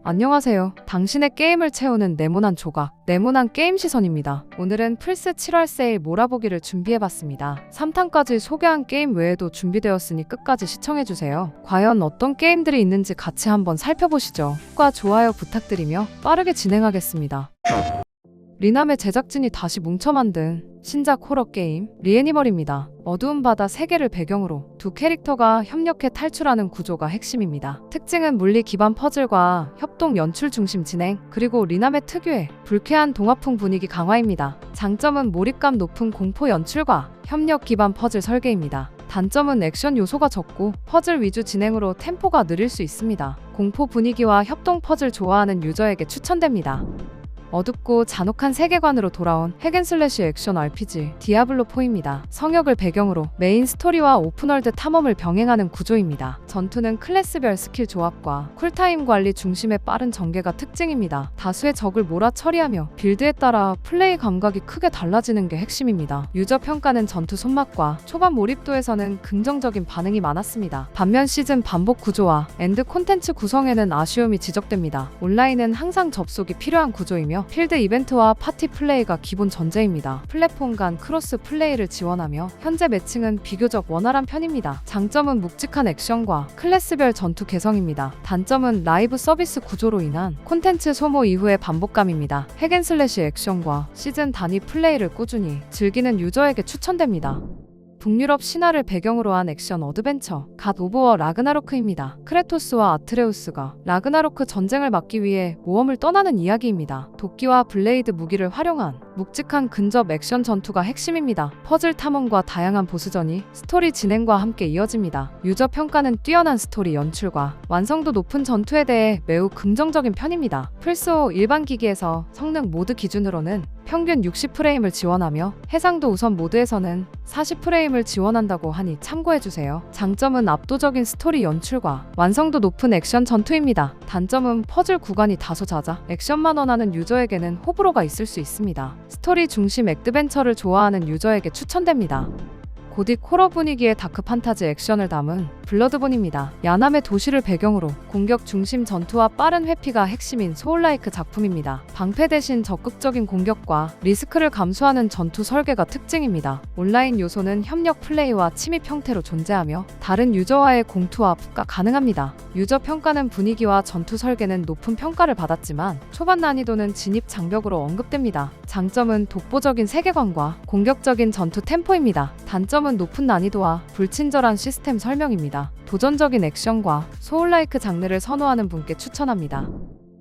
안녕하세요. 당신의 게임을 채우는 네모난 조각, 네모난 게임 시선입니다. 오늘은 플스 7월 세일 몰아보기를 준비해봤습니다. 3탄까지 소개한 게임 외에도 준비되었으니 끝까지 시청해주세요. 과연 어떤 게임들이 있는지 같이 한번 살펴보시죠. 구독과 좋아요 부탁드리며 빠르게 진행하겠습니다. 리남의 제작진이 다시 뭉쳐 만든 신작 호러 게임 리애니멀입니다. 어두운 바다 세계를 배경으로 두 캐릭터가 협력해 탈출하는 구조가 핵심입니다. 특징은 물리 기반 퍼즐과 협동 연출 중심 진행, 그리고 리남의 특유의 불쾌한 동화풍 분위기 강화입니다. 장점은 몰입감 높은 공포 연출과 협력 기반 퍼즐 설계입니다. 단점은 액션 요소가 적고 퍼즐 위주 진행으로 템포가 느릴 수 있습니다. 공포 분위기와 협동 퍼즐 좋아하는 유저에게 추천됩니다. 어둡고 잔혹한 세계관으로 돌아온 핵앤슬래시 액션 RPG 디아블로4입니다. 성역을 배경으로 메인 스토리와 오픈월드 탐험을 병행하는 구조입니다. 전투는 클래스별 스킬 조합과 쿨타임 관리 중심의 빠른 전개가 특징입니다. 다수의 적을 몰아 처리하며 빌드에 따라 플레이 감각이 크게 달라지는 게 핵심입니다. 유저 평가는 전투 손맛과 초반 몰입도에서는 긍정적인 반응이 많았습니다. 반면 시즌 반복 구조와 엔드 콘텐츠 구성에는 아쉬움이 지적됩니다. 온라인은 항상 접속이 필요한 구조이며 필드 이벤트와 파티 플레이가 기본 전제입니다. 플랫폼 간 크로스 플레이를 지원하며 현재 매칭은 비교적 원활한 편입니다. 장점은 묵직한 액션과 클래스별 전투 개성입니다. 단점은 라이브 서비스 구조로 인한 콘텐츠 소모 이후의 반복감입니다. 핵앤슬래시 액션과 시즌 단위 플레이를 꾸준히 즐기는 유저에게 추천됩니다. 북유럽 신화를 배경으로 한 액션 어드벤처 갓 오브 워 라그나로크입니다. 크레토스와 아트레우스가 라그나로크 전쟁을 막기 위해 모험을 떠나는 이야기입니다. 도끼와 블레이드 무기를 활용한 묵직한 근접 액션 전투가 핵심입니다. 퍼즐 탐험과 다양한 보스전이 스토리 진행과 함께 이어집니다. 유저 평가는 뛰어난 스토리 연출과 완성도 높은 전투에 대해 매우 긍정적인 편입니다. 플스5 일반 기기에서 성능 모드 기준으로는 평균 60프레임을 지원하며 해상도 우선 모드에서는 40프레임을 지원한다고 하니 참고해주세요. 장점은 압도적인 스토리 연출과 완성도 높은 액션 전투입니다. 단점은 퍼즐 구간이 다소 잦아 액션만 원하는 유저에게는 호불호가 있을 수 있습니다. 스토리 중심 액드벤처를 좋아하는 유저에게 추천됩니다. 고딕 호러 분위기의 다크 판타지 액션을 담은 블러드본입니다. 야남의 도시를 배경으로 공격 중심 전투와 빠른 회피가 핵심인 소울라이크 작품입니다. 방패 대신 적극적인 공격과 리스크를 감수하는 전투 설계가 특징입니다. 온라인 요소는 협력 플레이와 침입 형태로 존재하며 다른 유저와의 공투와 가 가능합니다. 유저 평가는 분위기와 전투 설계는 높은 평가를 받았지만 초반 난이도는 진입 장벽으로 언급됩니다. 장점은 독보적인 세계관과 공격적인 전투 템포입니다. 단점은 높은 난이도와 불친절한 시스템 설명입니다. 도전적인 액션과 소울라이크 장르를 선호하는 분께 추천합니다.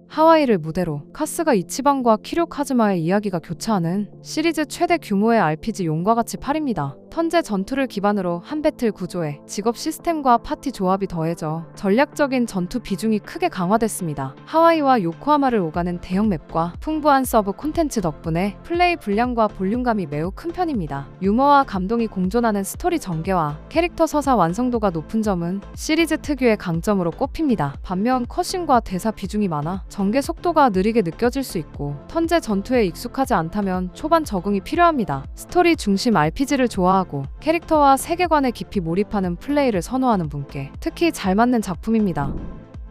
하와이를 무대로 카스가 이치방과 키류 카즈마의 이야기가 교차하는 시리즈 최대 규모의 RPG 용과 같이 8입니다. 턴제 전투를 기반으로 한 배틀 구조에 직업 시스템과 파티 조합이 더해져 전략적인 전투 비중이 크게 강화됐습니다. 하와이와 요코하마를 오가는 대형 맵과 풍부한 서브 콘텐츠 덕분에 플레이 분량과 볼륨감이 매우 큰 편입니다. 유머와 감동이 공존하는 스토리 전개와 캐릭터 서사 완성도가 높은 점은 시리즈 특유의 강점으로 꼽힙니다. 반면 컷신과 대사 비중이 많아 전개 속도가 느리게 느껴질 수 있고 턴제 전투에 익숙하지 않다면 초반 적응이 필요합니다. 스토리 중심 RPG를 좋아하고 캐릭터와 세계관에 깊이 몰입하는 플레이를 선호하는 분께 특히 잘 맞는 작품입니다.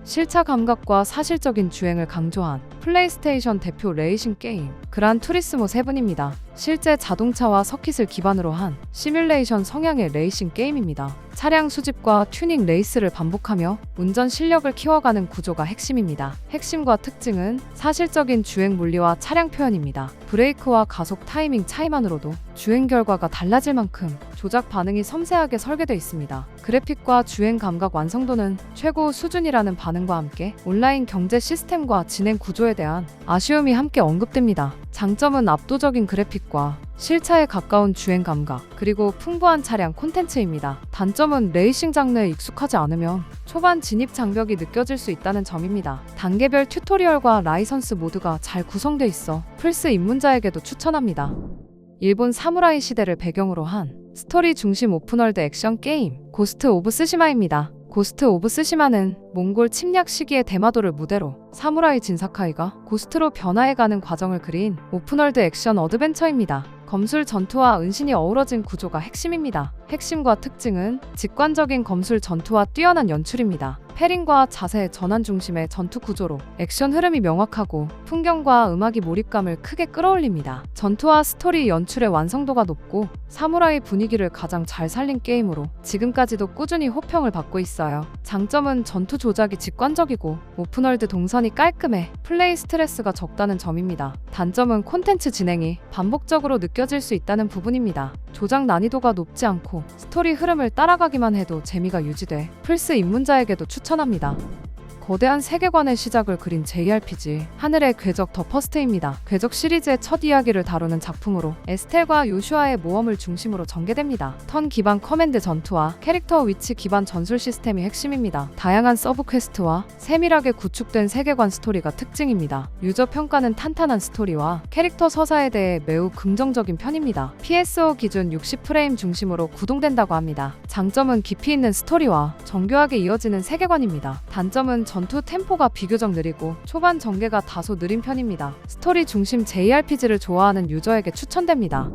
실차 감각과 사실적인 주행을 강조한 플레이스테이션 대표 레이싱 게임 그란 투리스모 7입니다. 실제 자동차와 서킷을 기반으로 한 시뮬레이션 성향의 레이싱 게임입니다. 차량 수집과 튜닝 레이스를 반복하며 운전 실력을 키워가는 구조가 핵심입니다. 핵심과 특징은 사실적인 주행 물리와 차량 표현입니다. 브레이크와 가속 타이밍 차이만으로도 주행 결과가 달라질 만큼 조작 반응이 섬세하게 설계되어 있습니다. 그래픽과 주행 감각 완성도는 최고 수준이라는 반응과 함께 온라인 경제 시스템과 진행 구조에 대한 아쉬움이 함께 언급됩니다. 장점은 압도적인 그래픽과 실차에 가까운 주행 감각, 그리고 풍부한 차량 콘텐츠입니다. 단점은 레이싱 장르에 익숙하지 않으면 초반 진입 장벽이 느껴질 수 있다는 점입니다. 단계별 튜토리얼과 라이선스 모드가 잘 구성돼 있어 플스 입문자에게도 추천합니다. 일본 사무라이 시대를 배경으로 한 스토리 중심 오픈월드 액션 게임 고스트 오브 스시마입니다. 고스트 오브 스시마는 몽골 침략 시기의 대마도를 무대로 사무라이 진사카이가 고스트로 변화해가는 과정을 그린 오픈월드 액션 어드벤처입니다. 검술 전투와 은신이 어우러진 구조가 핵심입니다. 핵심과 특징은 직관적인 검술 전투와 뛰어난 연출입니다. 패링과 자세 전환 중심의 전투 구조로 액션 흐름이 명확하고 풍경과 음악이 몰입감을 크게 끌어올립니다. 전투와 스토리 연출의 완성도가 높고 사무라이 분위기를 가장 잘 살린 게임으로 지금까지도 꾸준히 호평을 받고 있어요. 장점은 전투 조작이 직관적이고 오픈월드 동선이 깔끔해 플레이 스트레스가 적다는 점입니다. 단점은 콘텐츠 진행이 반복적으로 느껴질 수 있다는 부분입니다. 조작 난이도가 높지 않고 스토리 흐름을 따라가기만 해도 재미가 유지돼 플스 입문자에게도 추천합니다. 거대한 세계관의 시작을 그린 JRPG 하늘의 궤적 더 퍼스트입니다. 궤적 시리즈의 첫 이야기를 다루는 작품으로 에스텔과 요슈아의 모험을 중심으로 전개됩니다. 턴 기반 커맨드 전투와 캐릭터 위치 기반 전술 시스템이 핵심입니다. 다양한 서브 퀘스트와 세밀하게 구축된 세계관 스토리가 특징입니다. 유저 평가는 탄탄한 스토리와 캐릭터 서사에 대해 매우 긍정적인 편입니다. PSO 기준 60프레임 중심으로 구동된다고 합니다. 장점은 깊이 있는 스토리와 정교하게 이어지는 세계관입니다. 단점은 전투 템포가 비교적 느리고 초반 전개가 다소 느린 편입니다. 스토리 중심 JRPG를 좋아하는 유저에게 추천됩니다.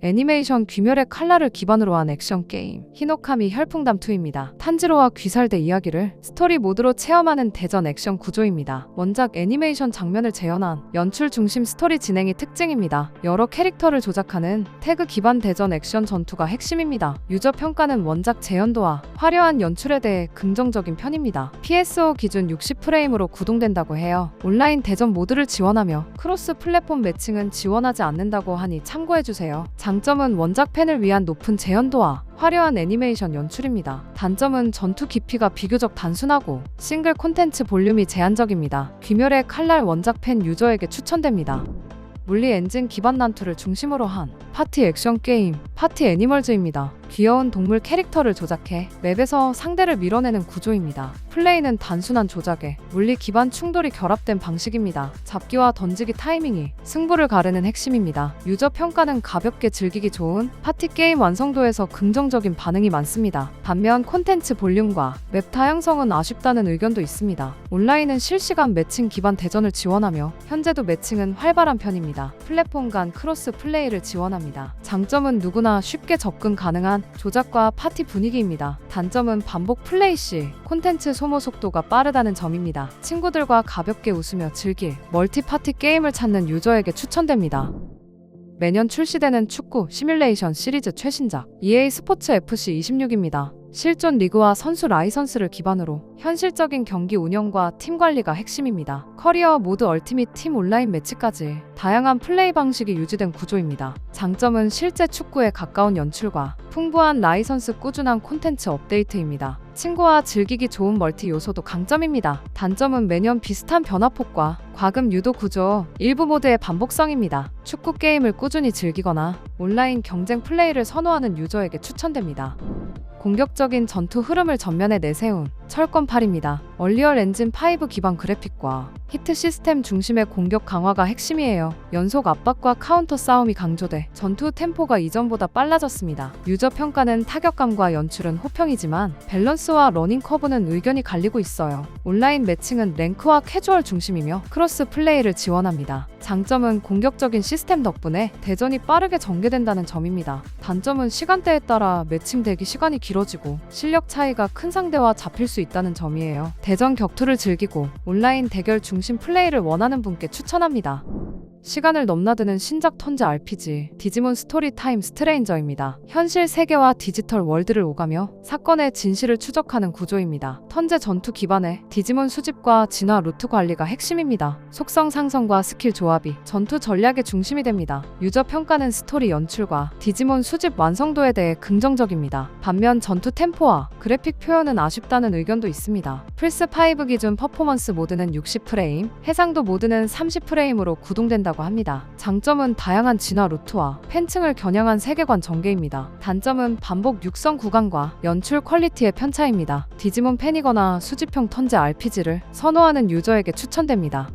애니메이션 귀멸의 칼날을 기반으로 한 액션 게임 히노카미 혈풍담2입니다. 탄지로와 귀살대 이야기를 스토리 모드로 체험하는 대전 액션 구조입니다. 원작 애니메이션 장면을 재현한 연출 중심 스토리 진행이 특징입니다. 여러 캐릭터를 조작하는 태그 기반 대전 액션 전투가 핵심입니다. 유저 평가는 원작 재현도와 화려한 연출에 대해 긍정적인 편입니다. PSO 기준 60프레임으로 구동된다고 해요. 온라인 대전 모드를 지원하며 크로스 플랫폼 매칭은 지원하지 않는다고 하니 참고해주세요. 장점은 원작 팬을 위한 높은 재현도와 화려한 애니메이션 연출입니다. 단점은 전투 깊이가 비교적 단순하고 싱글 콘텐츠 볼륨이 제한적입니다. 귀멸의 칼날 원작 팬 유저에게 추천됩니다. 물리 엔진 기반 난투를 중심으로 한 파티 액션 게임 파티 애니멀즈입니다. 귀여운 동물 캐릭터를 조작해 맵에서 상대를 밀어내는 구조입니다. 플레이는 단순한 조작에 물리 기반 충돌이 결합된 방식입니다. 잡기와 던지기 타이밍이 승부를 가르는 핵심입니다. 유저 평가는 가볍게 즐기기 좋은 파티 게임 완성도에서 긍정적인 반응이 많습니다. 반면 콘텐츠 볼륨과 맵 다양성은 아쉽다는 의견도 있습니다. 온라인은 실시간 매칭 기반 대전을 지원하며 현재도 매칭은 활발한 편입니다. 플랫폼 간 크로스 플레이를 지원합니다. 장점은 누구나 쉽게 접근 가능한 조작과 파티 분위기입니다. 단점은 반복 플레이 시 콘텐츠 소모 속도가 빠르다는 점입니다. 친구들과 가볍게 웃으며 즐길 멀티파티 게임을 찾는 유저에게 추천됩니다. 매년 출시되는 축구 시뮬레이션 시리즈 최신작 EA 스포츠 FC 26입니다. 실존 리그와 선수 라이선스를 기반으로 현실적인 경기 운영과 팀 관리가 핵심입니다. 커리어 모드 얼티밋 팀 온라인 매치까지 다양한 플레이 방식이 유지된 구조입니다. 장점은 실제 축구에 가까운 연출과 풍부한 라이선스 꾸준한 콘텐츠 업데이트입니다. 친구와 즐기기 좋은 멀티 요소도 강점입니다. 단점은 매년 비슷한 변화폭과 과금 유도 구조, 일부 모드의 반복성입니다. 축구 게임을 꾸준히 즐기거나 온라인 경쟁 플레이를 선호하는 유저에게 추천됩니다. 공격적인 전투 흐름을 전면에 내세운 철권8입니다. 얼리얼 엔진 5 기반 그래픽과 히트 시스템 중심의 공격 강화가 핵심이에요. 연속 압박과 카운터 싸움이 강조돼 전투 템포가 이전보다 빨라졌습니다. 유저 평가는 타격감과 연출은 호평이지만 밸런스와 러닝 커브는 의견이 갈리고 있어요. 온라인 매칭은 랭크와 캐주얼 중심이며 크로스 플레이를 지원합니다. 장점은 공격적인 시스템 덕분에 대전이 빠르게 전개된다는 점입니다. 단점은 시간대에 따라 매칭 대기 시간이 길어지고 실력 차이가 큰 상대와 잡힐 수 있다는 점이에요. 대전 격투를 즐기고 온라인 대결 중심 플레이를 원하는 분께 추천합니다. 시간을 넘나드는 신작 턴제 RPG 디지몬 스토리 타임 스트레인저입니다. 현실 세계와 디지털 월드를 오가며 사건의 진실을 추적하는 구조입니다. 턴제 전투 기반의 디지몬 수집과 진화 루트 관리가 핵심입니다. 속성 상성과 스킬 조합이 전투 전략의 중심이 됩니다. 유저 평가는 스토리 연출과 디지몬 수집 완성도에 대해 긍정적입니다. 반면 전투 템포와 그래픽 표현은 아쉽다는 의견도 있습니다. 플스5 기준 퍼포먼스 모드는 60프레임, 해상도 모드는 30프레임으로 구동된다고 합니다. 장점은 다양한 진화 루트와 팬층을 겨냥한 세계관 전개입니다. 단점은 반복 육성 구간과 연출 퀄리티의 편차입니다. 디지몬 팬이거나 수집형 턴제 RPG를 선호하는 유저에게 추천됩니다.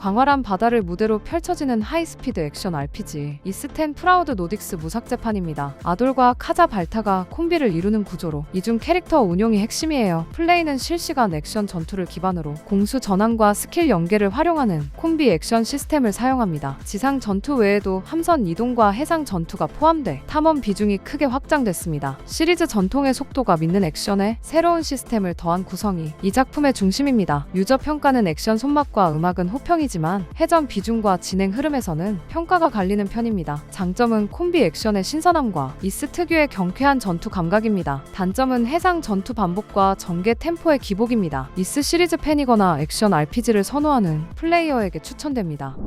광활한 바다를 무대로 펼쳐지는 하이스피드 액션 RPG 이스텐 프라우드 노딕스 무삭제판입니다. 아돌과 카자 발타가 콤비를 이루는 구조로 이중 캐릭터 운용이 핵심이에요. 플레이는 실시간 액션 전투를 기반으로 공수 전환과 스킬 연계를 활용하는 콤비 액션 시스템을 사용합니다. 지상 전투 외에도 함선 이동과 해상 전투가 포함돼 탐험 비중이 크게 확장됐습니다. 시리즈 전통의 속도가 믿는 액션에 새로운 시스템을 더한 구성이 이 작품의 중심입니다. 유저 평가는 액션 손맛과 음악은 호평이지만 해전 비중과 진행 흐름에서는 평가가 갈리는 편입니다. 장점은 콤비 액션의 신선함과 이스 특유의 경쾌한 전투 감각입니다. 단점은 해상 전투 반복과 전개 템포의 기복입니다. 이스 시리즈 팬이거나 액션 RPG를 선호하는 플레이어에게 추천됩니다.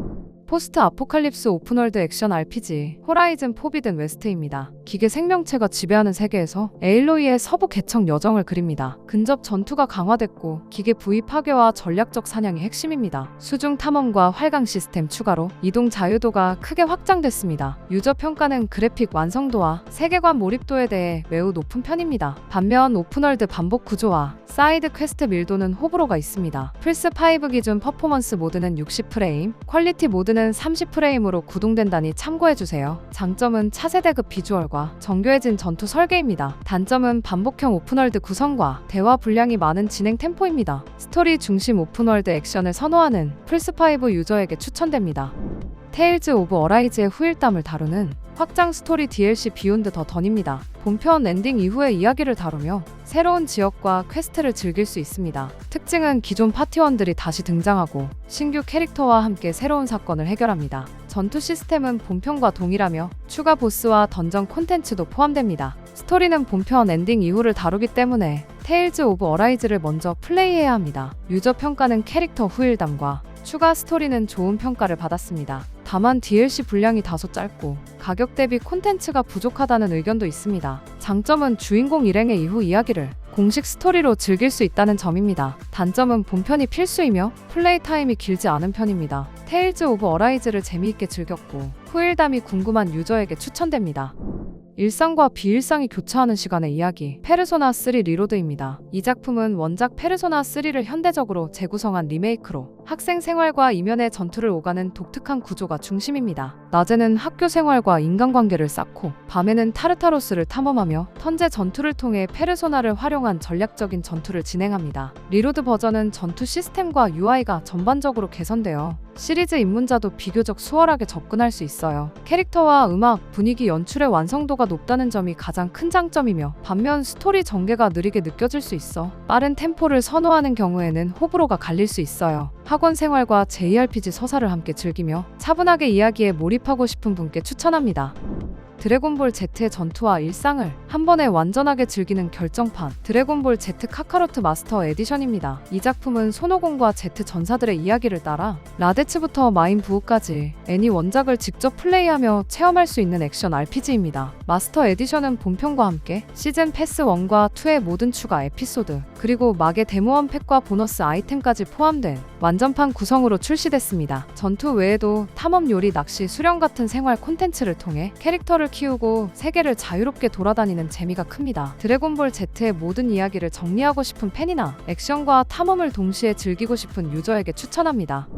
포스트 아포칼립스 오픈월드 액션 RPG 호라이즌 포비든 웨스트입니다. 기계 생명체가 지배하는 세계에서 에일로이의 서부 개척 여정을 그립니다. 근접 전투가 강화됐고 기계 부위 파괴와 전략적 사냥이 핵심입니다. 수중 탐험과 활강 시스템 추가로 이동 자유도가 크게 확장됐습니다. 유저 평가는 그래픽 완성도와 세계관 몰입도에 대해 매우 높은 편입니다. 반면 오픈월드 반복 구조와 사이드 퀘스트 밀도는 호불호가 있습니다. 플스5 기준 퍼포먼스 모드는 60프레임, 퀄리티 모드는 30프레임으로 구동된다니 참고해주세요. 장점은 차세대급 비주얼과 정교해진 전투 설계입니다. 단점은 반복형 오픈월드 구성과 대화 분량이 많은 진행 템포입니다. 스토리 중심 오픈월드 액션을 선호하는 플스5 유저에게 추천됩니다. 테일즈 오브 어라이즈의 후일담을 다루는 확장 스토리 DLC 비욘드 더 던입니다. 본편 엔딩 이후의 이야기를 다루며 새로운 지역과 퀘스트를 즐길 수 있습니다. 특징은 기존 파티원들이 다시 등장하고 신규 캐릭터와 함께 새로운 사건을 해결합니다. 전투 시스템은 본편과 동일하며 추가 보스와 던전 콘텐츠도 포함됩니다. 스토리는 본편 엔딩 이후를 다루기 때문에 테일즈 오브 어라이즈를 먼저 플레이해야 합니다. 유저 평가는 캐릭터 후일담과 추가 스토리는 좋은 평가를 받았습니다. 다만 DLC 분량이 다소 짧고 가격 대비 콘텐츠가 부족하다는 의견도 있습니다. 장점은 주인공 일행의 이후 이야기를 공식 스토리로 즐길 수 있다는 점입니다. 단점은 본편이 필수이며 플레이 타임이 길지 않은 편입니다. 테일즈 오브 어라이즈를 재미있게 즐겼고 후일담이 궁금한 유저에게 추천됩니다. 일상과 비일상이 교차하는 시간의 이야기 페르소나 3 리로드입니다. 이 작품은 원작 페르소나 3를 현대적으로 재구성한 리메이크로 학생 생활과 이면의 전투를 오가는 독특한 구조가 중심입니다. 낮에는 학교 생활과 인간관계를 쌓고 밤에는 타르타로스를 탐험하며 턴제 전투를 통해 페르소나를 활용한 전략적인 전투를 진행합니다. 리로드 버전은 전투 시스템과 UI가 전반적으로 개선되어 시리즈 입문자도 비교적 수월하게 접근할 수 있어요. 캐릭터와 음악, 분위기, 연출의 완성도가 높다는 점이 가장 큰 장점이며 반면 스토리 전개가 느리게 느껴질 수 있어 빠른 템포를 선호하는 경우에는 호불호가 갈릴 수 있어요. 학원 생활과 JRPG 서사를 함께 즐기며 차분하게 이야기에 몰입하고 싶은 분께 추천합니다. 드래곤볼 Z의 전투와 일상을 한 번에 완전하게 즐기는 결정판 드래곤볼 Z 카카로트 마스터 에디션입니다. 이 작품은 손오공과 Z 전사들의 이야기를 따라 라데츠부터 마인 부우까지 애니 원작을 직접 플레이하며 체험할 수 있는 액션 RPG입니다. 마스터 에디션은 본편과 함께 시즌 패스 1과 2의 모든 추가 에피소드 그리고 막의 데모원 팩과 보너스 아이템까지 포함된 완전판 구성으로 출시됐습니다. 전투 외에도 탐험, 요리, 낚시, 수련 같은 생활 콘텐츠를 통해 캐릭터를 키우고 세계를 자유롭게 돌아다니는 재미가 큽니다. 드래곤볼 Z의 모든 이야기를 정리하고 싶은 팬이나 액션과 탐험을 동시에 즐기고 싶은 유저에게 추천합니다.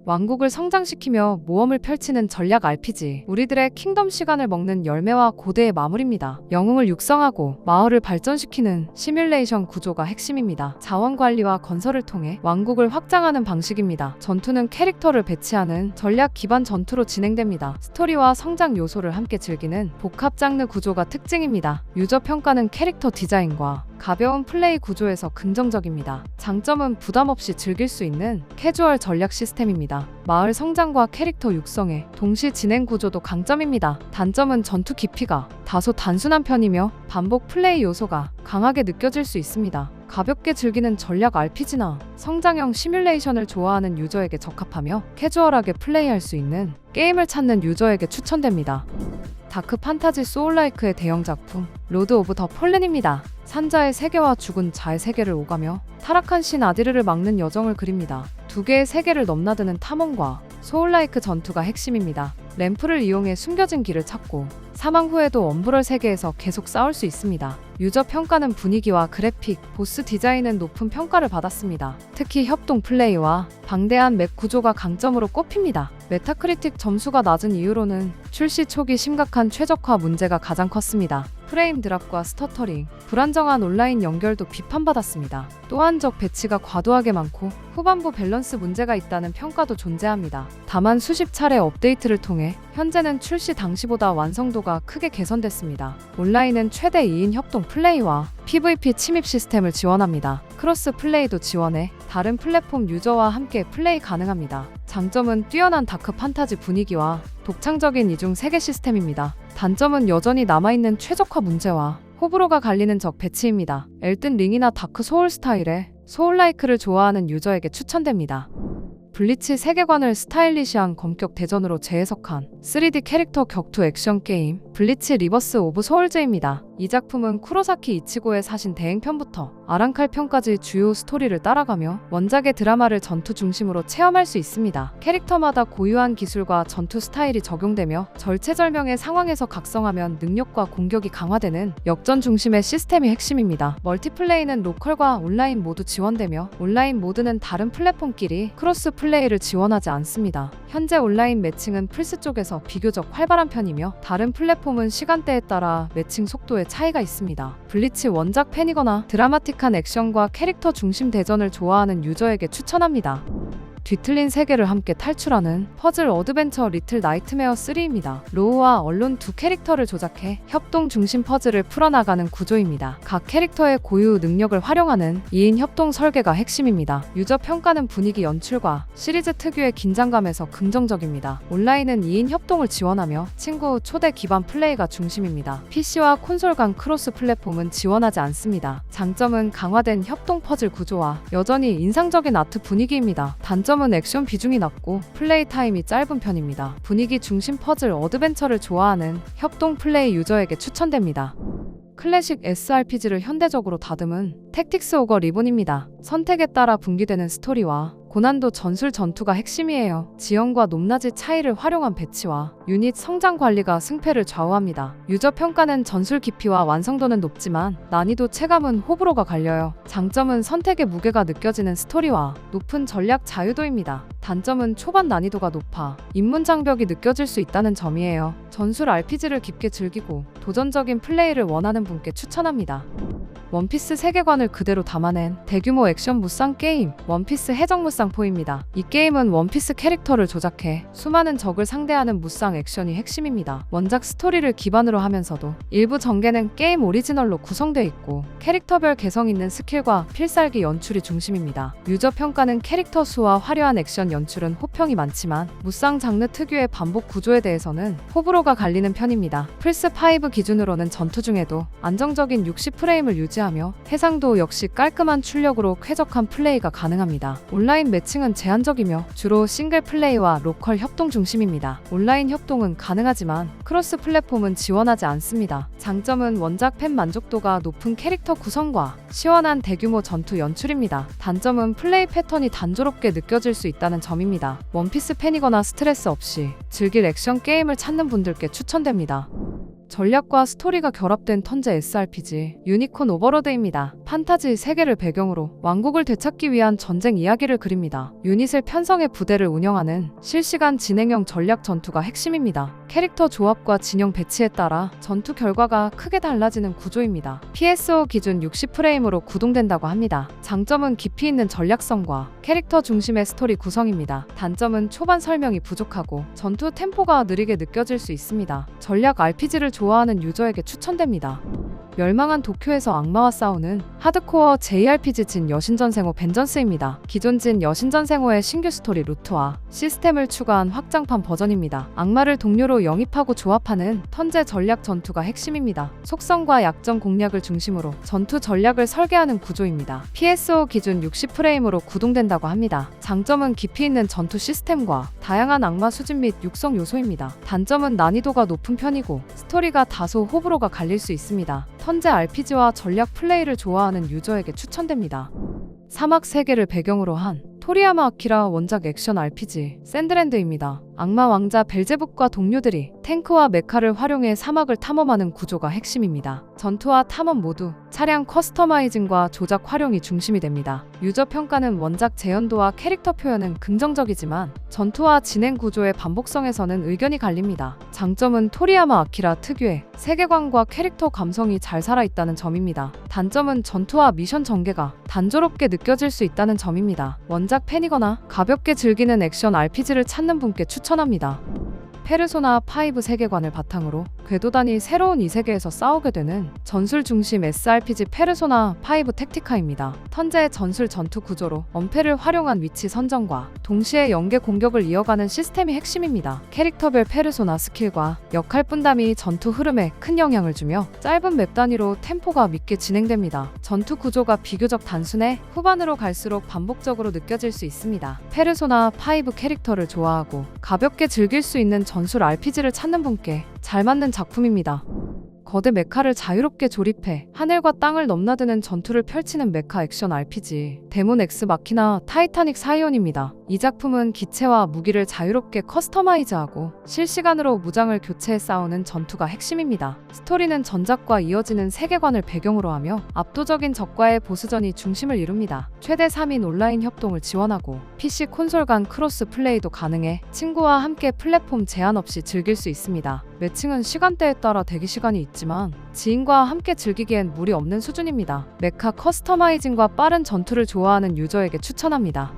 왕국을 성장시키며 모험을 펼치는 전략 RPG 우리들의 킹덤 시간을 먹는 열매와 고대의 마무리입니다. 영웅을 육성하고 마을을 발전시키는 시뮬레이션 구조가 핵심입니다. 자원 관리와 건설을 통해 왕국을 확장하는 방식입니다. 전투는 캐릭터를 배치하는 전략 기반 전투로 진행됩니다. 스토리와 성장 요소를 함께 즐기는 복합 장르 구조가 특징입니다. 유저 평가는 캐릭터 디자인과 가벼운 플레이 구조에서 긍정적입니다. 장점은 부담 없이 즐길 수 있는 캐주얼 전략 시스템입니다. 마을 성장과 캐릭터 육성에 동시 진행 구조도 강점입니다. 단점은 전투 깊이가 다소 단순한 편이며 반복 플레이 요소가 강하게 느껴질 수 있습니다. 가볍게 즐기는 전략 RPG나 성장형 시뮬레이션을 좋아하는 유저에게 적합하며 캐주얼하게 플레이할 수 있는 게임을 찾는 유저에게 추천됩니다. 다크 판타지 소울라이크의 대형 작품 로드 오브 더 폴렌입니다. 산자의 세계와 죽은 자의 세계를 오가며 타락한 신 아디르를 막는 여정을 그립니다. 두 개의 세계를 넘나드는 탐험과 소울라이크 전투가 핵심입니다. 램프를 이용해 숨겨진 길을 찾고 사망 후에도 엄브럴 세계에서 계속 싸울 수 있습니다. 유저 평가는 분위기와 그래픽, 보스 디자인은 높은 평가를 받았습니다. 특히 협동 플레이와 방대한 맵 구조가 강점으로 꼽힙니다. 메타크리틱 점수가 낮은 이유로는 출시 초기 심각한 최적화 문제가 가장 컸습니다. 프레임 드랍과 스터터링, 불안정한 온라인 연결도 비판받았습니다. 또한 적 배치가 과도하게 많고 후반부 밸런스 문제가 있다는 평가도 존재합니다. 다만 수십 차례 업데이트를 통해 현재는 출시 당시보다 완성도가 크게 개선됐습니다. 온라인은 최대 2인 협동 플레이와 PVP 침입 시스템을 지원합니다. 크로스 플레이도 지원해 다른 플랫폼 유저와 함께 플레이 가능합니다. 장점은 뛰어난 다크 판타지 분위기와 독창적인 이중 세계 시스템입니다. 단점은 여전히 남아있는 최적화 문제와 호불호가 갈리는 적 배치입니다. 엘든 링이나 다크 소울 스타일의 소울라이크를 좋아하는 유저에게 추천됩니다. 블리치 세계관을 스타일리시한 검격 대전으로 재해석한 3D 캐릭터 격투 액션 게임 블리치 리버스 오브 소울즈입니다. 이 작품은 쿠로사키 이치고의 사신 대행편부터 아랑칼편까지 주요 스토리를 따라가며 원작의 드라마를 전투 중심으로 체험할 수 있습니다. 캐릭터마다 고유한 기술과 전투 스타일이 적용되며 절체절명의 상황에서 각성하면 능력과 공격이 강화되는 역전 중심의 시스템이 핵심입니다. 멀티플레이는 로컬과 온라인 모두 지원되며 온라인 모드는 다른 플랫폼끼리 크로스 플레이를 지원하지 않습니다. 현재 온라인 매칭은 플스 쪽에서 비교적 활발한 편이며 다른 플랫폼은 시간대에 따라 매칭 속도에 차이가 있습니다. 블리치 원작 팬이거나 드라마틱한 액션과 캐릭터 중심 대전을 좋아하는 유저에게 추천합니다. 뒤틀린 세계를 함께 탈출하는 퍼즐 어드벤처 리틀 나이트메어 3입니다. 로우와 언론 두 캐릭터를 조작해 협동 중심 퍼즐을 풀어나가는 구조입니다. 각 캐릭터의 고유 능력을 활용하는 2인 협동 설계가 핵심입니다. 유저 평가는 분위기 연출과 시리즈 특유의 긴장감에서 긍정적입니다. 온라인은 2인 협동을 지원하며 친구 초대 기반 플레이가 중심입니다. PC와 콘솔 간 크로스 플랫폼은 지원하지 않습니다. 장점은 강화된 협동 퍼즐 구조와 여전히 인상적인 아트 분위기입니다. 단점은 액션 비중이 낮고 플레이 타임이 짧은 편입니다. 분위기 중심 퍼즐 어드벤처를 좋아하는 협동 플레이 유저에게 추천됩니다. 클래식 SRPG를 현대적으로 다듬은 택틱스 오거 리본입니다. 선택에 따라 분기되는 스토리와 고난도 전술 전투가 핵심이에요. 지형과 높낮이 차이를 활용한 배치와 유닛 성장 관리가 승패를 좌우합니다. 유저 평가는 전술 깊이와 완성도는 높지만 난이도 체감은 호불호가 갈려요. 장점은 선택의 무게가 느껴지는 스토리와 높은 전략 자유도입니다. 단점은 초반 난이도가 높아 입문 장벽이 느껴질 수 있다는 점이에요. 전술 RPG를 깊게 즐기고 도전적인 플레이를 원하는 분께 추천합니다. 원피스 세계관을 그대로 담아낸 대규모 액션 무쌍 게임 원피스 해적 무쌍4입니다. 이 게임은 원피스 캐릭터를 조작해 수많은 적을 상대하는 무쌍 액션이 핵심입니다. 원작 스토리를 기반으로 하면서도 일부 전개는 게임 오리지널로 구성되어 있고 캐릭터별 개성 있는 스킬과 필살기 연출이 중심입니다. 유저 평가는 캐릭터 수와 화려한 액션 연출은 호평이 많지만 무쌍 장르 특유의 반복 구조에 대해서는 호불호가 갈리는 편입니다. 플스5 기준으로는 전투 중에도 안정적인 60프레임을 유지하며 해상도 역시 깔끔한 출력으로 쾌적한 플레이가 가능합니다. 온라인 매칭은 제한적이며 주로 싱글 플레이와 로컬 협동 중심입니다. 온라인 협동은 가능하지만 크로스 플랫폼은 지원하지 않습니다. 장점은 원작 팬 만족도가 높은 캐릭터 구성과 시원한 대규모 전투 연출입니다. 단점은 플레이 패턴이 단조롭게 느껴질 수 있다는 점입니다. 원피스 팬이거나 스트레스 없이 즐길 액션 게임을 찾는 분들께 추천됩니다. 전략과 스토리가 결합된 턴제 SRPG 유니콘 오버로드입니다. 판타지 세계를 배경으로 왕국을 되찾기 위한 전쟁 이야기를 그립니다. 유닛을 편성해 부대를 운영하는 실시간 진행형 전략 전투가 핵심입니다. 캐릭터 조합과 진영 배치에 따라 전투 결과가 크게 달라지는 구조입니다. PSO 기준 60프레임으로 구동된다고 합니다. 장점은 깊이 있는 전략성과 캐릭터 중심의 스토리 구성입니다. 단점은 초반 설명이 부족하고 전투 템포가 느리게 느껴질 수 있습니다. 전략 RPG를 좋아하는 유저에게 추천됩니다. 멸망한 도쿄에서 악마와 싸우는 하드코어 JRPG 진 여신전생호 벤전스입니다. 기존 진 여신전생호의 신규 스토리 루트와 시스템을 추가한 확장판 버전입니다. 악마를 동료로 영입하고 조합하는 턴제 전략 전투가 핵심입니다. 속성과 약점 공략을 중심으로 전투 전략을 설계하는 구조입니다. PSO 기준 60프레임으로 구동된다고 합니다. 장점은 깊이 있는 전투 시스템과 다양한 악마 수집 및 육성 요소입니다. 단점은 난이도가 높은 편이고 스토리가 다소 호불호가 갈릴 수 있습니다. 턴제 RPG와 전략 플레이를 좋아하는 유저에게 추천됩니다. 사막 세계를 배경으로 한 토리야마 아키라 원작 액션 RPG 샌드랜드입니다. 악마 왕자 벨제북과 동료들이 탱크와 메카를 활용해 사막을 탐험하는 구조가 핵심입니다. 전투와 탐험 모두 차량 커스터마이징과 조작 활용이 중심이 됩니다. 유저 평가는 원작 재현도와 캐릭터 표현은 긍정적이지만 전투와 진행 구조의 반복성에서는 의견이 갈립니다. 장점은 토리야마 아키라 특유의 세계관과 캐릭터 감성이 잘 살아있다는 점입니다. 단점은 전투와 미션 전개가 단조롭게 느껴질 수 있다는 점입니다. 원작 팬이거나 가볍게 즐기는 액션 RPG를 찾는 분께 추천합니다. 페르소나 5 세계관을 바탕으로 궤도단이 새로운 이 세계에서 싸우게 되는 전술 중심 SRPG 페르소나 5 택티카입니다. 턴제의 전술 전투 구조로 엄폐를 활용한 위치 선정과 동시에 연계 공격을 이어가는 시스템이 핵심입니다. 캐릭터별 페르소나 스킬과 역할 분담이 전투 흐름에 큰 영향을 주며 짧은 맵 단위로 템포가 밉게 진행됩니다. 전투 구조가 비교적 단순해 후반으로 갈수록 반복적으로 느껴질 수 있습니다. 페르소나 5 캐릭터를 좋아하고 가볍게 즐길 수 있는 전술 RPG를 찾는 분께 잘 맞는 작품입니다. 거대 메카를 자유롭게 조립해 하늘과 땅을 넘나드는 전투를 펼치는 메카 액션 RPG 데몬 엑스 마키나 타이타닉 사이온입니다. 이 작품은 기체와 무기를 자유롭게 커스터마이즈하고 실시간으로 무장을 교체해 싸우는 전투가 핵심입니다. 스토리는 전작과 이어지는 세계관을 배경으로 하며 압도적인 적과의 보스전이 중심을 이룹니다. 최대 3인 온라인 협동을 지원하고 PC 콘솔 간 크로스 플레이도 가능해 친구와 함께 플랫폼 제한 없이 즐길 수 있습니다. 매칭은 시간대에 따라 대기 시간이 있지만 지인과 함께 즐기기엔 무리 없는 수준입니다. 메카 커스터마이징과 빠른 전투를 좋아하는 유저에게 추천합니다.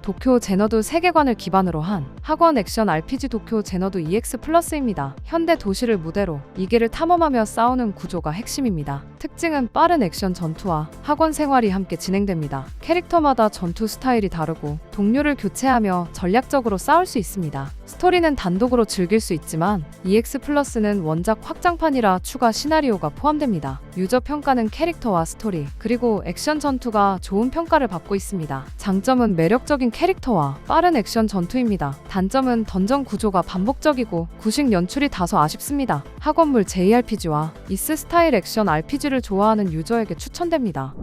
도쿄 제너두 세계관을 기반으로 한 학원 액션 RPG 도쿄 제너두 EX 플러스입니다. 현대 도시를 무대로 이계를 탐험하며 싸우는 구조가 핵심입니다. 특징은 빠른 액션 전투와 학원 생활이 함께 진행됩니다. 캐릭터마다 전투 스타일이 다르고 동료를 교체하며 전략적으로 싸울 수 있습니다. 스토리는 단독으로 즐길 수 있지만 EX 플러스는 원작 확장판이라 추가 시나리오가 포함됩니다. 유저 평가는 캐릭터와 스토리 그리고 액션 전투가 좋은 평가를 받고 있습니다. 장점은 매력적인 캐릭터와 빠른 액션 전투입니다. 단점은 던전 구조가 반복적이고 구식 연출이 다소 아쉽습니다. 학원물 JRPG와 이스 스타일 액션 RPG를 좋아하는 유저에게 추천됩니다.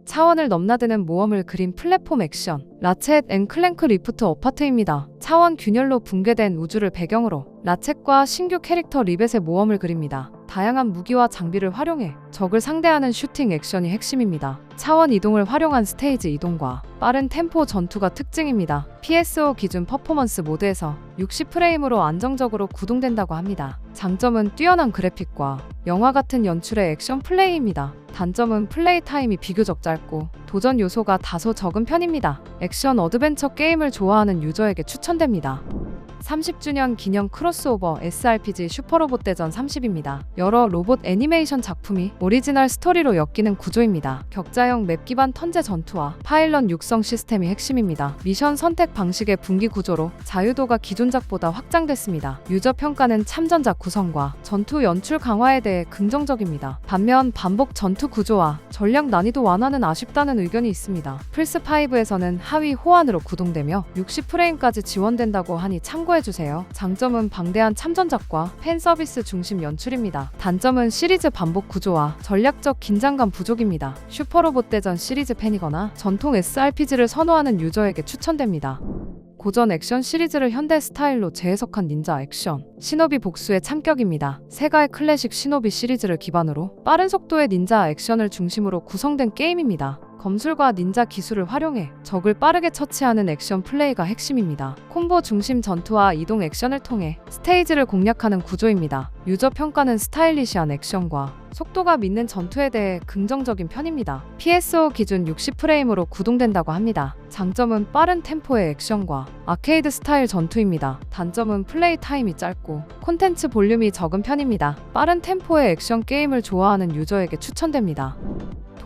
차원을 넘나드는 모험을 그린 플랫폼 액션 라쳇 앤 클랭크 리프트 어파트입니다. 차원 균열로 붕괴된 우주를 배경으로 라쳇과 신규 캐릭터 리벳의 모험을 그립니다. 다양한 무기와 장비를 활용해 적을 상대하는 슈팅 액션이 핵심입니다. 차원 이동을 활용한 스테이지 이동과 빠른 템포 전투가 특징입니다. PSO 기준 퍼포먼스 모드에서 60프레임으로 안정적으로 구동된다고 합니다. 장점은 뛰어난 그래픽과 영화 같은 연출의 액션 플레이입니다. 단점은 플레이 타임이 비교적 짧고 도전 요소가 다소 적은 편입니다. 액션 어드벤처 게임을 좋아하는 유저에게 추천됩니다. 30주년 기념 크로스오버 SRPG 슈퍼로봇 대전 30입니다. 여러 로봇 애니메이션 작품이 오리지널 스토리로 엮이는 구조입니다. 격자형 맵 기반 턴제 전투와 파일럿 육성 시스템이 핵심입니다. 미션 선택 방식의 분기 구조로 자유도가 기존작보다 확장됐습니다. 유저 평가는 참전작 구성과 전투 연출 강화에 대해 긍정적입니다. 반면 반복 전투 구조와 전략 난이도 완화는 아쉽다는 의견이 있습니다. 플스5에서는 하위 호환으로 구동되며 60프레임까지 지원된다고 하니 참고해주세요. 장점은 방대한 참전작과 팬서비스 중심 연출입니다. 단점은 시리즈 반복 구조와 전략적 긴장감 부족입니다. 슈퍼로봇 대전 시리즈 팬이거나 전통 SRPG를 선호하는 유저에게 추천됩니다. 고전 액션 시리즈를 현대 스타일로 재해석한 닌자 액션 시노비 복수의 참격입니다. 세가의 클래식 시노비 시리즈를 기반으로 빠른 속도의 닌자 액션을 중심으로 구성된 게임입니다. 검술과 닌자 기술을 활용해 적을 빠르게 처치하는 액션 플레이가 핵심입니다. 콤보 중심 전투와 이동 액션을 통해 스테이지를 공략하는 구조입니다. 유저 평가는 스타일리시한 액션과 속도가 밌는 전투에 대해 긍정적인 편입니다. PSO 기준 60프레임으로 구동된다고 합니다. 장점은 빠른 템포의 액션과 아케이드 스타일 전투입니다. 단점은 플레이 타임이 짧고 콘텐츠 볼륨이 적은 편입니다. 빠른 템포의 액션 게임을 좋아하는 유저에게 추천됩니다.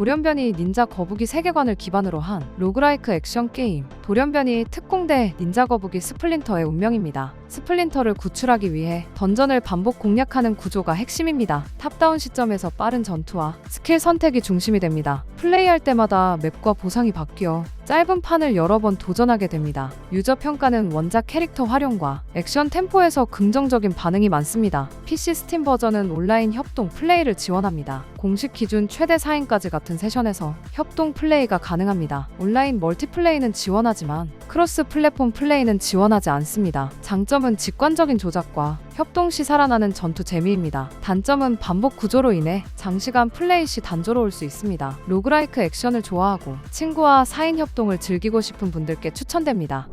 돌연변이 닌자 거북이 세계관을 기반으로 한 로그라이크 액션 게임 돌연변이 특공대 닌자 거북이 스플린터의 운명입니다. 스플린터를 구출하기 위해 던전을 반복 공략하는 구조가 핵심입니다. 탑다운 시점에서 빠른 전투와 스킬 선택이 중심이 됩니다. 플레이할 때마다 맵과 보상이 바뀌어 짧은 판을 여러 번 도전하게 됩니다. 유저 평가는 원작 캐릭터 활용과 액션 템포에서 긍정적인 반응이 많습니다. PC 스팀 버전은 온라인 협동 플레이를 지원합니다. 공식 기준 최대 4인까지 같은 세션에서 협동 플레이가 가능합니다. 온라인 멀티플레이는 지원하지만 크로스 플랫폼 플레이는 지원하지 않습니다. 장점은 직관적인 조작과 협동 시 살아나는 전투 재미입니다. 단점은 반복 구조로 인해 장시간 플레이 시 단조로울 수 있습니다. 로그라이크 액션을 좋아하고 친구와 4인 협동을 즐기고 싶은 분들께 추천됩니다.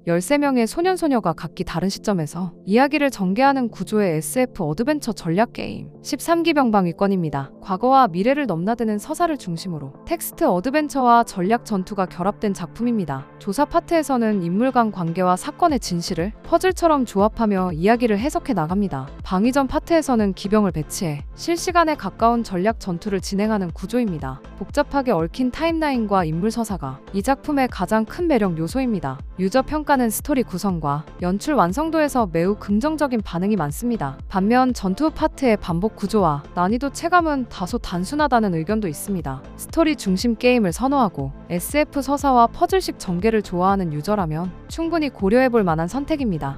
13명의 소년소녀가 각기 다른 시점에서 이야기를 전개하는 구조의 SF 어드벤처 전략 게임 13기 병방위권입니다. 과거와 미래를 넘나드는 서사를 중심으로 텍스트 어드벤처와 전략 전투가 결합된 작품입니다. 조사 파트에서는 인물 간 관계와 사건의 진실을 퍼즐처럼 조합하며 이야기를 해석해 나갑니다. 방위전 파트에서는 기병을 배치해 실시간에 가까운 전략 전투를 진행하는 구조입니다. 복잡하게 얽힌 타임라인과 인물 서사가 이 작품의 가장 큰 매력 요소입니다. 유저 평가는 스토리 구성과 연출 완성도에서 매우 긍정적인 반응이 많습니다. 반면 전투 파트의 반복 구조와 난이도 체감은 다소 단순하다는 의견도 있습니다. 스토리 중심 게임을 선호하고 SF 서사와 퍼즐식 전개를 좋아하는 유저라면 충분히 고려해볼 만한 선택입니다.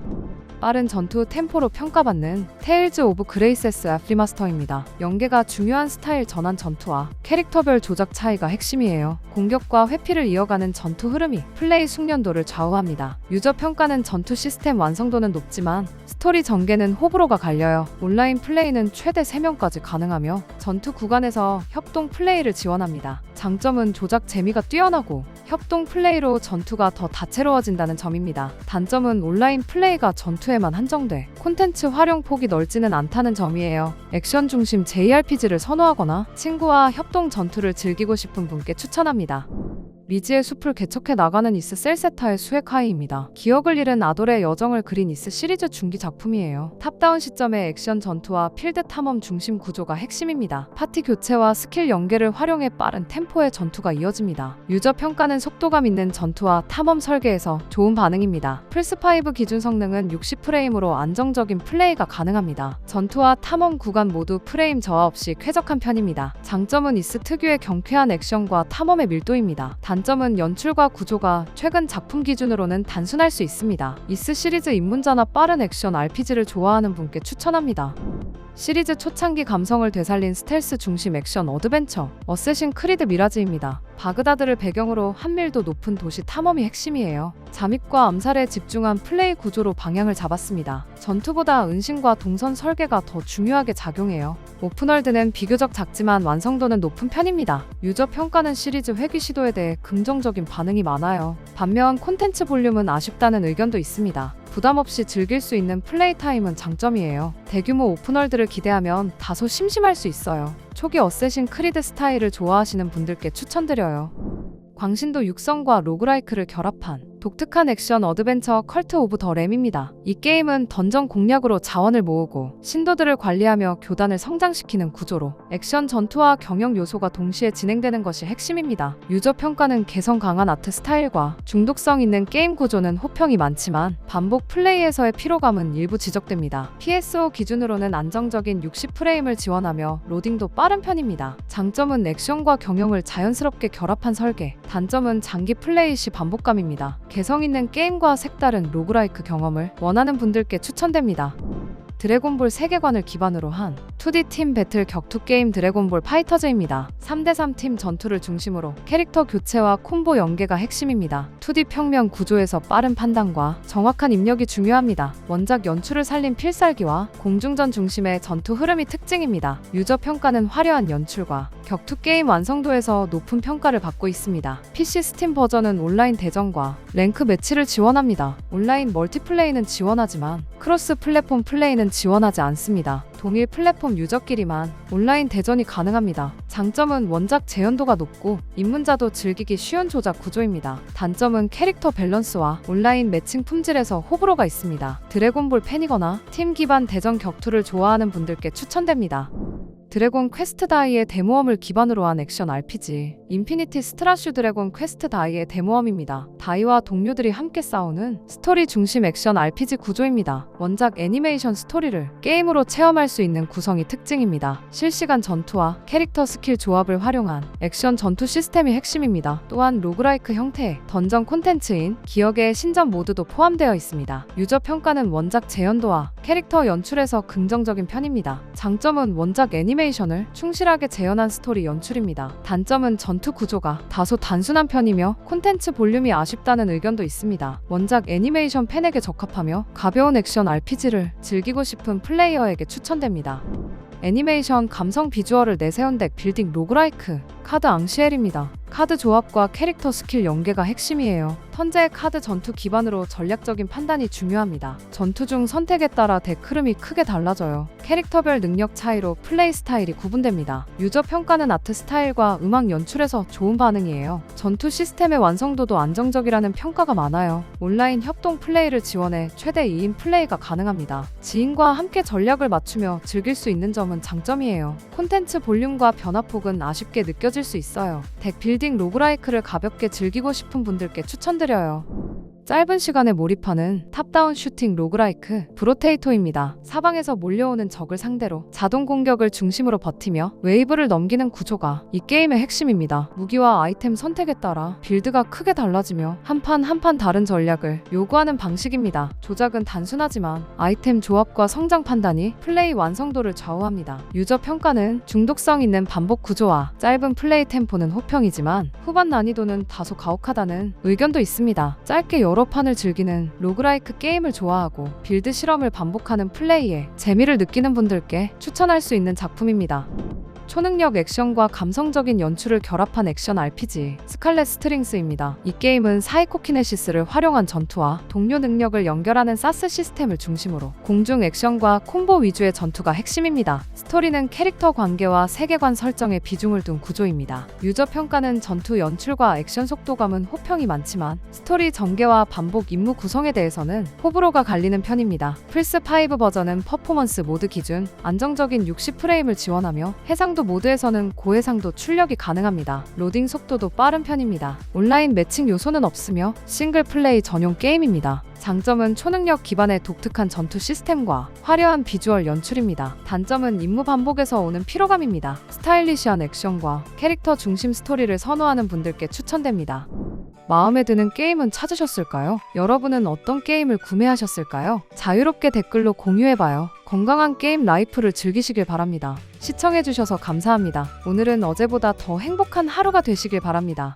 빠른 전투 템포로 평가받는 테일즈 오브 그레이세스 리마스터입니다. 연계가 중요한 스타일 전환 전투와 캐릭터별 조작 차이가 핵심이에요. 공격과 회피를 이어가는 전투 흐름이 플레이 숙련도를 좌우합니다. 유저 평가는 전투 시스템 완성도는 높지만 스토리 전개는 호불호가 갈려요. 온라인 플레이는 최대 3명까지 가능하며 전투 구간에서 협동 플레이를 지원합니다. 장점은 조작 재미가 뛰어나고 협동 플레이로 전투가 더 다채로워진다는 점입니다. 단점은 온라인 플레이가 전투에만 한정돼 콘텐츠 활용 폭이 넓지는 않다는 점이에요. 액션 중심 JRPG를 선호하거나 친구와 협동 전투를 즐기고 싶은 분께 추천합니다. 리지의 숲을 개척해 나가는 이스 셀세타의 수액하이입니다. 기억을 잃은 아돌의 여정을 그린 이스 시리즈 중기 작품이에요. 탑다운 시점의 액션 전투와 필드 탐험 중심 구조가 핵심입니다. 파티 교체와 스킬 연계를 활용해 빠른 템포의 전투가 이어집니다. 유저 평가는 속도감 있는 전투와 탐험 설계에서 좋은 반응입니다. 플스5 기준 성능은 60프레임으로 안정적인 플레이가 가능합니다. 전투와 탐험 구간 모두 프레임 저하 없이 쾌적한 편입니다. 장점은 이스 특유의 경쾌한 액션과 탐험의 밀도입니다. 단점은 연출과 구조가 최근 작품 기준으로는 단순할 수 있습니다. 이스 시리즈 입문자나 빠른 액션 RPG를 좋아하는 분께 추천합니다. 시리즈 초창기 감성을 되살린 스텔스 중심 액션 어드벤처 어쌔신 크리드 미라즈입니다. 바그다드를 배경으로 한밀도 높은 도시 탐험이 핵심이에요. 잠입과 암살에 집중한 플레이 구조로 방향을 잡았습니다. 전투보다 은신과 동선 설계가 더 중요하게 작용해요. 오픈월드는 비교적 작지만 완성도는 높은 편입니다. 유저 평가는 시리즈 회귀 시도에 대해 긍정적인 반응이 많아요. 반면 콘텐츠 볼륨은 아쉽다는 의견도 있습니다. 부담 없이 즐길 수 있는 플레이 타임은 장점이에요. 대규모 오픈월드를 기대하면 다소 심심할 수 있어요. 초기 어쌔신 크리드 스타일을 좋아하시는 분들께 추천드려요. 광신도 육성과 로그라이크를 결합한 독특한 액션 어드벤처 컬트 오브 더 램입니다. 이 게임은 던전 공략으로 자원을 모으고 신도들을 관리하며 교단을 성장시키는 구조로 액션 전투와 경영 요소가 동시에 진행되는 것이 핵심입니다. 유저 평가는 개성 강한 아트 스타일과 중독성 있는 게임 구조는 호평이 많지만 반복 플레이에서의 피로감은 일부 지적됩니다. PSO 기준으로는 안정적인 60프레임을 지원하며 로딩도 빠른 편입니다. 장점은 액션과 경영을 자연스럽게 결합한 설계, 단점은 장기 플레이 시 반복감입니다. 개성 있는 게임과 색다른 로그라이크 경험을 원하는 분들께 추천됩니다. 드래곤볼 세계관을 기반으로 한 2D 팀 배틀 격투 게임 드래곤볼 파이터즈입니다. 3대3 팀 전투를 중심으로 캐릭터 교체와 콤보 연계가 핵심입니다. 2D 평면 구조에서 빠른 판단과 정확한 입력이 중요합니다. 원작 연출을 살린 필살기와 공중전 중심의 전투 흐름이 특징입니다. 유저 평가는 화려한 연출과 격투 게임 완성도에서 높은 평가를 받고 있습니다. PC 스팀 버전은 온라인 대전과 랭크 매치를 지원합니다. 온라인 멀티플레이는 지원하지만 크로스 플랫폼 플레이는 지원하지 않습니다. 동일 플랫폼 유저끼리만 온라인 대전이 가능합니다. 장점은 원작 재현도가 높고 입문자도 즐기기 쉬운 조작 구조입니다. 단점은 캐릭터 밸런스와 온라인 매칭 품질에서 호불호가 있습니다. 드래곤볼 팬이거나 팀 기반 대전 격투를 좋아하는 분들께 추천됩니다. 드래곤 퀘스트 다이의 데모엄을 기반으로 한 액션 RPG 인피니티 스트라슈 드래곤 퀘스트 다이의 데모엄입니다. 다이와 동료들이 함께 싸우는 스토리 중심 액션 RPG 구조입니다. 원작 애니메이션 스토리를 게임으로 체험할 수 있는 구성이 특징입니다. 실시간 전투와 캐릭터 스킬 조합을 활용한 액션 전투 시스템이 핵심입니다. 또한 로그라이크 형태의 던전 콘텐츠인 기억의 신전 모드도 포함되어 있습니다. 유저 평가는 원작 재현도와 캐릭터 연출에서 긍정적인 편입니다. 장점은 원작 애니메이션을 충실하게 재현한 스토리 연출입니다. 단점은 전투 구조가 다소 단순한 편이며 콘텐츠 볼륨이 아쉽다는 의견도 있습니다. 원작 애니메이션 팬에게 적합하며 가벼운 액션 RPG를 즐기고 싶은 플레이어에게 추천됩니다. 애니메이션 감성 비주얼을 내세운 덱 빌딩 로그라이크 카드 앙시엘입니다. 카드 조합과 캐릭터 스킬 연계가 핵심이에요. 턴제의 카드 전투 기반으로 전략적인 판단이 중요합니다. 전투 중 선택에 따라 덱 흐름이 크게 달라져요. 캐릭터별 능력 차이로 플레이 스타일이 구분됩니다. 유저 평가는 아트 스타일과 음악 연출에서 좋은 반응이에요. 전투 시스템의 완성도도 안정적이라는 평가가 많아요. 온라인 협동 플레이를 지원해 최대 2인 플레이가 가능합니다. 지인과 함께 전략을 맞추며 즐길 수 있는 점은 장점이에요. 콘텐츠 볼륨과 변화폭은 아쉽게 느껴질 수 있어요. 덱 빌딩 로그라이크를 가볍게 즐기고 싶은 분들께 추천드려요. 짧은 시간에 몰입하는 탑다운 슈팅 로그라이크 브로테이토입니다. 사방에서 몰려오는 적을 상대로 자동 공격을 중심으로 버티며 웨이브를 넘기는 구조가 이 게임의 핵심입니다. 무기와 아이템 선택에 따라 빌드가 크게 달라지며 한 판 한 판 다른 전략을 요구하는 방식입니다. 조작은 단순하지만 아이템 조합과 성장 판단이 플레이 완성도를 좌우합니다. 유저 평가는 중독성 있는 반복 구조와 짧은 플레이 템포는 호평이지만 후반 난이도는 다소 가혹하다는 의견도 있습니다. 짧게 여러 판을 즐기는 로그라이크 게임을 좋아하고 빌드 실험을 반복하는 플레이에 재미를 느끼는 분들께 추천할 수 있는 작품입니다. 초능력 액션과 감성적인 연출을 결합한 액션 RPG 스칼렛 스트링스입니다. 이 게임은 사이코키네시스를 활용한 전투와 동료 능력을 연결하는 사스 시스템을 중심으로 공중 액션과 콤보 위주의 전투가 핵심입니다. 스토리는 캐릭터 관계와 세계관 설정에 비중을 둔 구조입니다. 유저 평가는 전투 연출과 액션 속도감은 호평이 많지만 스토리 전개와 반복 임무 구성에 대해서는 호불호가 갈리는 편입니다. 플스5 버전은 퍼포먼스 모드 기준 안정적인 60프레임을 지원하며 해상도 모드에서는 고해상도 출력이 가능합니다. 로딩 속도도 빠른 편입니다. 온라인 매칭 요소는 없으며 싱글 플레이 전용 게임입니다. 장점은 초능력 기반의 독특한 전투 시스템과 화려한 비주얼 연출입니다. 단점은 임무 반복에서 오는 피로감입니다. 스타일리시한 액션과 캐릭터 중심 스토리를 선호하는 분들께 추천됩니다. 마음에 드는 게임은 찾으셨을까요? 여러분은 어떤 게임을 구매하셨을까요? 자유롭게 댓글로 공유해봐요. 건강한 게임 라이프를 즐기시길 바랍니다. 시청해주셔서 감사합니다. 오늘은 어제보다 더 행복한 하루가 되시길 바랍니다.